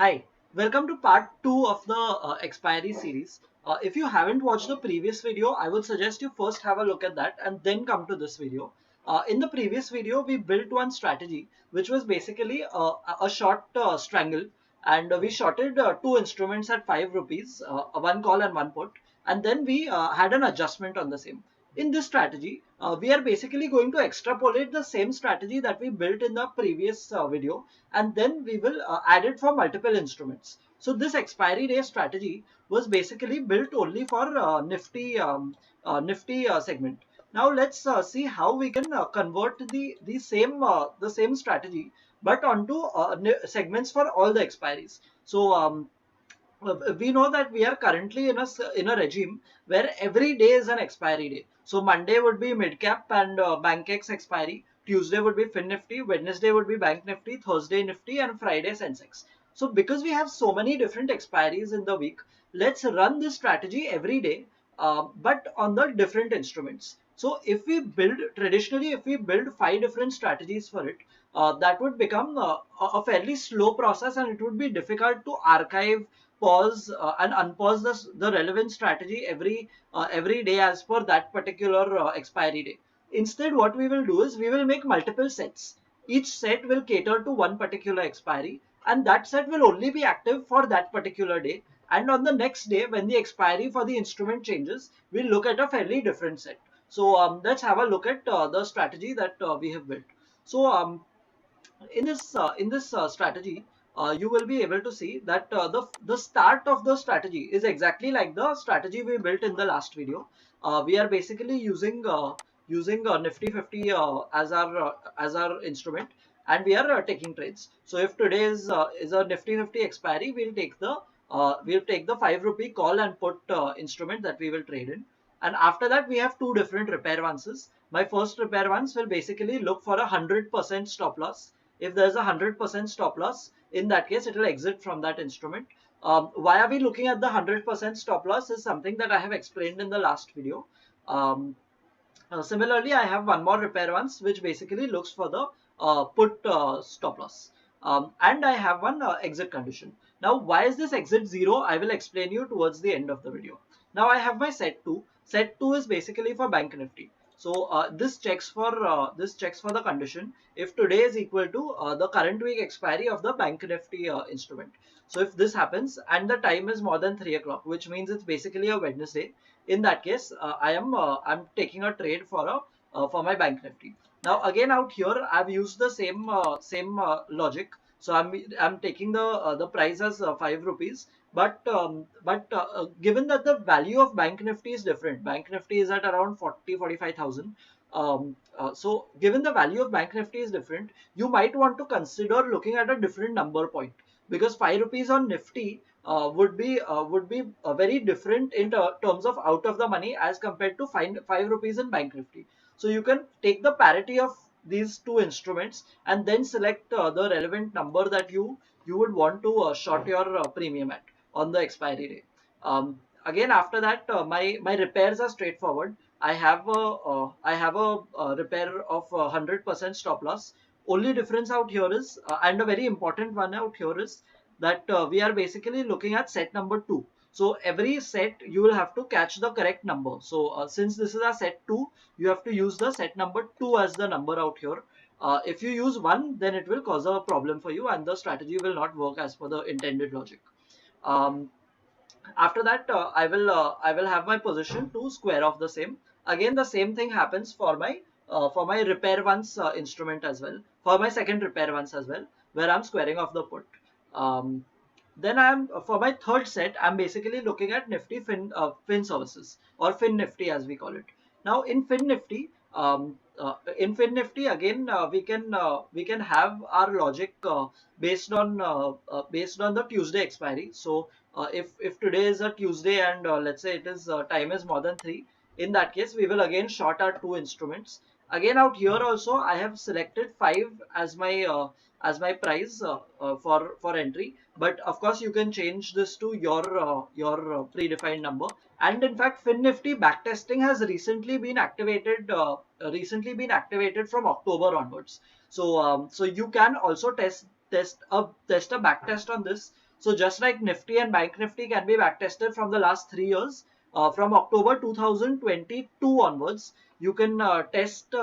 Hi, welcome to part 2 of the expiry series. If you haven't watched the previous video, I would suggest you first have a look at that and then come to this video. In the previous video, we built one strategy which was basically a short strangle, and we shorted two instruments at 5 rupees, one call and one put, and then we had an adjustment on the same. In this strategy, we are basically going to extrapolate the same strategy that we built in the previous video, and then we will add it for multiple instruments. So this expiry day strategy was basically built only for Nifty segment. Now let's see how we can convert the same strategy but onto segments for all the expiries. So we know that we are currently in a regime where every day is an expiry day. So Monday would be Midcap and Bankex expiry. Tuesday would be Finnifty. Wednesday would be Banknifty. Thursday Nifty, and Friday Sensex. So because we have so many different expiries in the week, let's run this strategy every day, but on the different instruments. So if we build 5 different strategies for it, that would become a fairly slow process, and it would be difficult to archive, pause and unpause the relevant strategy every day as per that particular expiry day. Instead, what we will do is we will make multiple sets. Each set will cater to one particular expiry, and that set will only be active for that particular day. And on the next day, when the expiry for the instrument changes, we'll look at a fairly different set. So let's have a look at the strategy that we have built. So in this strategy, you will be able to see that the start of the strategy is exactly like the strategy we built in the last video. We are basically using Nifty 50 as our instrument, and we are taking trades. So if today is a Nifty 50 expiry, we'll take the 5 rupee call and put instrument that we will trade in. And after that, we have two different repair ones. My first repair ones will basically look for 100% stop loss. If there's 100% stop loss, in that case, it will exit from that instrument. Why are we looking at the 100% stop loss is something that I have explained in the last video. Um, Similarly, I have one more repair ones which basically looks for the put stop loss. And I have one exit condition. Now, why is this exit 0? I will explain you towards the end of the video. Now, I have my set 2. Set 2 is basically for Bank Nifty. So this checks for the condition if today is equal to the current week expiry of the Bank Nifty instrument. So if this happens and the time is more than 3 o'clock, which means it's basically a Wednesday, in that case, I'm taking a trade for my Bank Nifty. Now again out here, I've used the same logic. So I'm taking the price as 5 rupees, but given that the value of Bank Nifty is different, Bank Nifty is at around 45,000. So given the value of Bank Nifty is different, you might want to consider looking at a different number point, because 5 rupees on Nifty would be very different in terms of out of the money as compared to 5 rupees in Bank Nifty. So you can take the parity of these two instruments and then select the relevant number that you would want to short your premium at on the expiry day. Again, after that, my repairs are straightforward. I have a repair of 100% stop loss. Only difference out here is, and a very important one out here is, that we are basically looking at set number 2. So every set you will have to catch the correct number. So since this is a set 2, you have to use the set number 2 as the number out here. If you use 1, then it will cause a problem for you and the strategy will not work as per the intended logic. Um, After that, I will have my position to square off the same. Again, the same thing happens for my repair ones instrument as well, for my second repair ones as well, where I'm squaring off the put. Um, then I'm for my third set, I'm basically looking at Nifty Fin services, or Fin Nifty as we call it. Now in Fin Nifty again, we can have our logic based on the Tuesday expiry. So if today is a Tuesday and let's say it is time is more than 3, in that case we will again short our two instruments. Again out here also I have selected 5 as my price for entry, but of course you can change this to your predefined number. And in fact, Finnifty backtesting has recently been activated from October onwards. So you can also test a backtest on this. So just like Nifty and Banknifty can be backtested from the last 3 years, from October 2022 onwards, you can test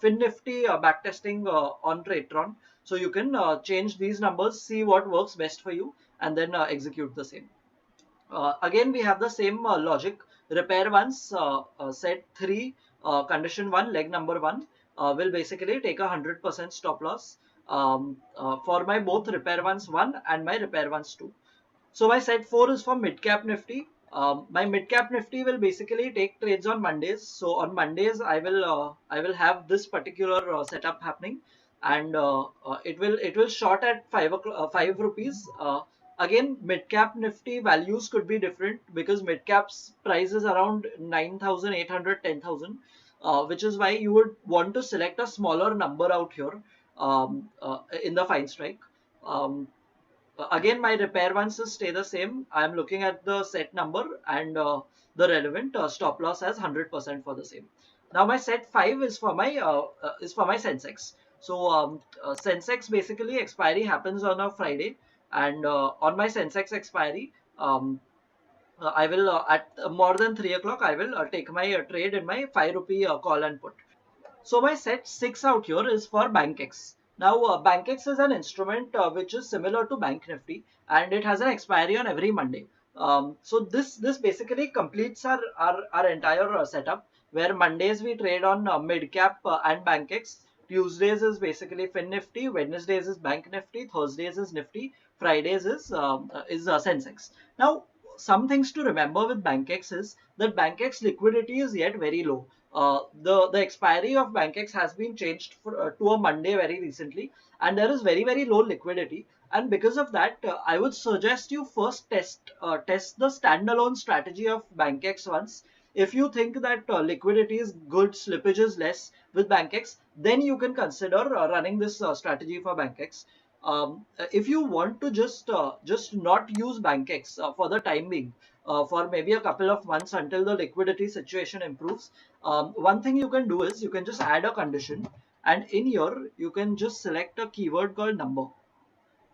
Finnifty backtesting on Tradetron. So you can change these numbers, see what works best for you, and then execute the same. Again, we have the same logic. Repair once, set 3, condition 1, leg number 1 will basically take 100% stop loss for my both repair once 1 and my repair once 2. So my set 4 is for Midcap Nifty. My Midcap Nifty will basically take trades on Mondays. So on Mondays I will have this particular setup happening, and it will short at 5 rupees. Again, Midcap Nifty values could be different because Midcap's price is around 9,800, 10,000, which is why you would want to select a smaller number out here in the fine strike. Um, Again, my repair ones stay the same. I'm looking at the set number and the relevant stop loss as 100% for the same. Now my set 5 is for my Sensex. So Sensex basically expiry happens on a Friday, and on my Sensex expiry, I will at more than 3 o'clock I will take my trade in my 5 rupee call and put. So my set 6 out here is for Bankex. Now Bankex is an instrument which is similar to Banknifty, and it has an expiry on every Monday. So this basically completes our entire setup, where Mondays we trade on Midcap and Bankex. Tuesdays is basically Finnifty, Wednesdays is Banknifty, Thursdays is Nifty, Fridays is Sensex. Now some things to remember with Bankex is that Bankex liquidity is yet very low. The expiry of Bankex has been changed to a Monday very recently, and there is very low liquidity. And because of that, I would suggest you first test the standalone strategy of Bankex once. If you think that liquidity is good, slippage is less with Bankex, then you can consider running this strategy for Bankex. If you want to just not use Bankex for the time being, for maybe a couple of months until the liquidity situation improves, one thing you can do is you can just add a condition, and in here you can just select a keyword called number,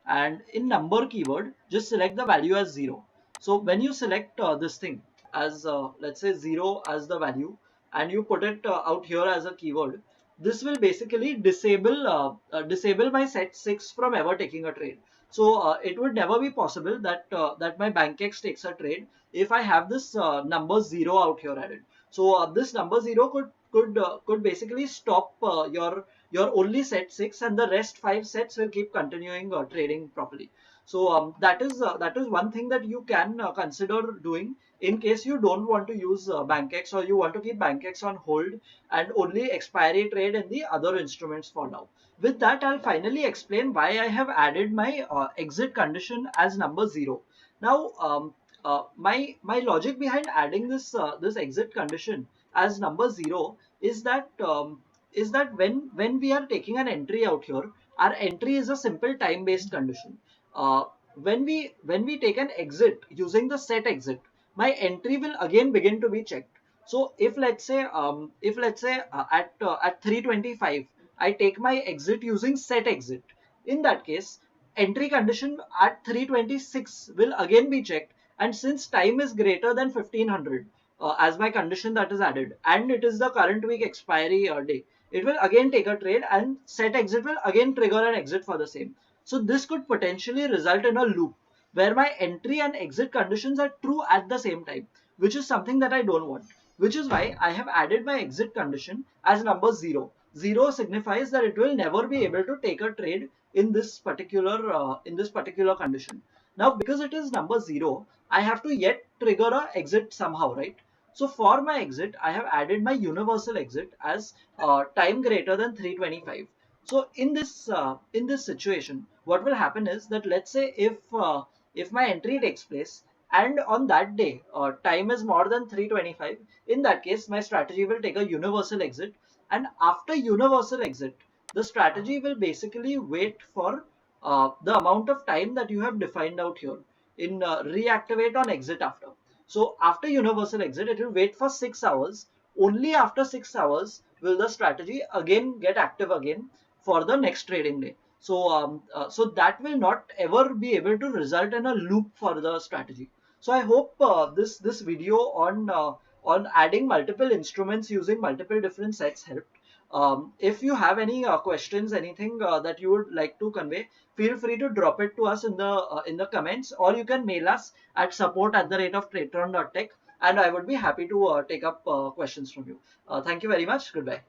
and in number keyword just select the value as 0. So when you select this thing as let's say 0 as the value, and you put it out here as a keyword, this will basically disable my set 6 from ever taking a trade. So it would never be possible that my Bankex takes a trade if I have this number 0 out here added. So this number 0 could basically stop your only set 6, and the rest 5 sets will keep continuing trading properly. So that is one thing that you can consider doing in case you don't want to use Bankex, or you want to keep Bankex on hold and only expiry trade in the other instruments for now. With that, I'll finally explain why I have added my exit condition as number 0. Now my logic behind adding this exit condition as number 0 is that when we are taking an entry out here, our entry is a simple time based condition. uh, when we take an exit using the set exit, my entry will again begin to be checked. So if let's say at 325 I take my exit using set exit, in that case entry condition at 326 will again be checked, and since time is greater than 1500 as my condition that is added, and it is the current week expiry day, it will again take a trade, and set exit will again trigger an exit for the same. So this could potentially result in a loop where my entry and exit conditions are true at the same time, which is something that I don't want. Which is why I have added my exit condition as number 0. 0 signifies that it will never be able to take a trade in this particular condition. Now, because it is number 0, I have to yet trigger a exit somehow, right? So for my exit, I have added my universal exit as time greater than 325. So in this situation, what will happen is that, let's say if my entry takes place and on that day time is more than 325, in that case my strategy will take a universal exit, and after universal exit, the strategy will basically wait for the amount of time that you have defined out here in reactivate on exit after. So after universal exit, it will wait for 6 hours. Only after 6 hours will the strategy again get active again for the next trading day. So that will not ever be able to result in a loop for the strategy. So I hope this video on adding multiple instruments using multiple different sets helped. If you have any questions, anything that you would like to convey, feel free to drop it to us in the comments, or you can mail us at support@Tradetron.tech, and I would be happy to take up questions from you. Thank you very much. Goodbye.